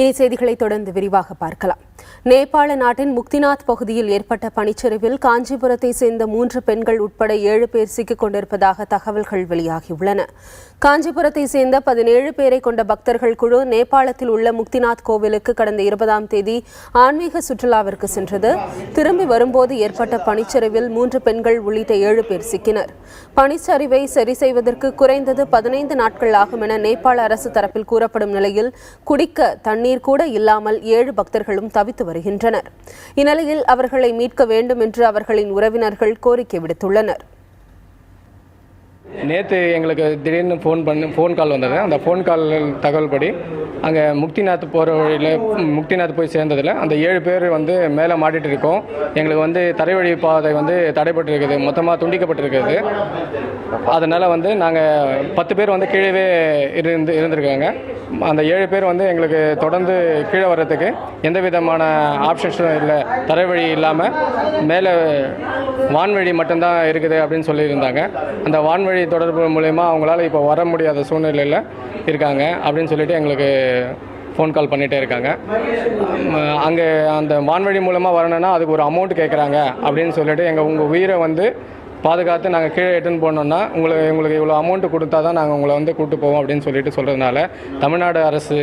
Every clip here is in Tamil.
இனி செய்திகளை தொடர்ந்து விரிவாக பார்க்கலாம். நேபாள நாட்டின் முக்திநாத் பகுதியில் ஏற்பட்ட பனிச்சரிவில் காஞ்சிபுரத்தை சேர்ந்த 3 பெண்கள் உட்பட 7 பேர் சிக்கிக் கொண்டிருப்பதாக தகவல்கள் வெளியாகியுள்ளன. காஞ்சிபுரத்தை சேர்ந்த 17 பேரை கொண்ட பக்தர்கள் குழு நேபாளத்தில் உள்ள முக்திநாத் கோவிலுக்கு கடந்த 20ஆம் தேதி ஆன்மீக சுற்றுலாவிற்கு சென்றது. திரும்பி வரும்போது ஏற்பட்ட பனிச்சரிவில் 3 பெண்கள் உள்ளிட்ட 7 பேர் சிக்கினர். பனிச்சரிவை சரி செய்வதற்கு குறைந்தது 15 நாட்கள் ஆகும் என நேபாள அரசு தரப்பில் கூறப்படும் நிலையில் குடிக்க தண்ணீர் கூட இல்லாமல் 7 பக்தர்களும் தவித்து வருகின்றனர். இந்நிலையில் அவர்களை மீட்க வேண்டும் என்று அவர்களின் உறவினர்கள் கோரிக்கை விடுத்துள்ளனர். நேற்று எங்களுக்கு திடீர்னு ஃபோன் கால் வந்தது. அந்த ஃபோன் கால் தகவல் படி அங்கே முக்திநாத் போகிற வழியில் முக்திநாத் போய் சேர்ந்ததில் அந்த 7 பேர் மேலே மாட்டிகிட்டு இருக்கோம். எங்களுக்கு தரைவழி பாதை தடைப்பட்டிருக்குது, மொத்தமாக துண்டிக்கப்பட்டிருக்குது. அதனால் நாங்கள் 10 பேர் கீழே இருந்திருக்காங்க. அந்த 7 பேர் எங்களுக்கு தொடர்ந்து கீழே வர்றதுக்கு எந்த விதமான ஆப்ஷன்ஸும் இல்லை. தரைவழி இல்லாமல் மேலே வான்வழி மட்டும்தான் இருக்குது அப்படின்னு சொல்லியிருந்தாங்க. அந்த வான்வழி தொடர்பு மூலயமா அவங்களால இப்போ வர முடியாத சூழ்நிலையில் இருக்காங்க அப்படின்னு சொல்லிட்டு எங்களுக்கு ஃபோன் கால் பண்ணிகிட்டே இருக்காங்க. அங்கே அந்த வான்வழி மூலமாக வரணும்னா அதுக்கு ஒரு அமௌண்ட் கேட்குறாங்க அப்படின்னு சொல்லிட்டு உங்கள் உயிரை பாதுகாத்து நாங்கள் கீழே எட்டுன்னு போனோம்னா உங்களுக்கு இவ்வளோ அமௌண்ட்டு கொடுத்தா தான் நாங்கள் உங்களை கூப்பிட்டு போவோம் அப்படின்னு சொல்லிட்டு சொல்கிறதுனால தமிழ்நாடு அரசு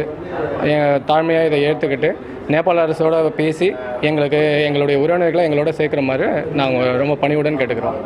தாழ்மையாக இதை ஏற்றுக்கிட்டு நேபாள அரசோடு பேசி எங்களுடைய உறவினர்களை எங்களோட சேர்க்குற மாதிரி நாங்கள் ரொம்ப பணிவுடன் கேட்டுக்கிறோம்.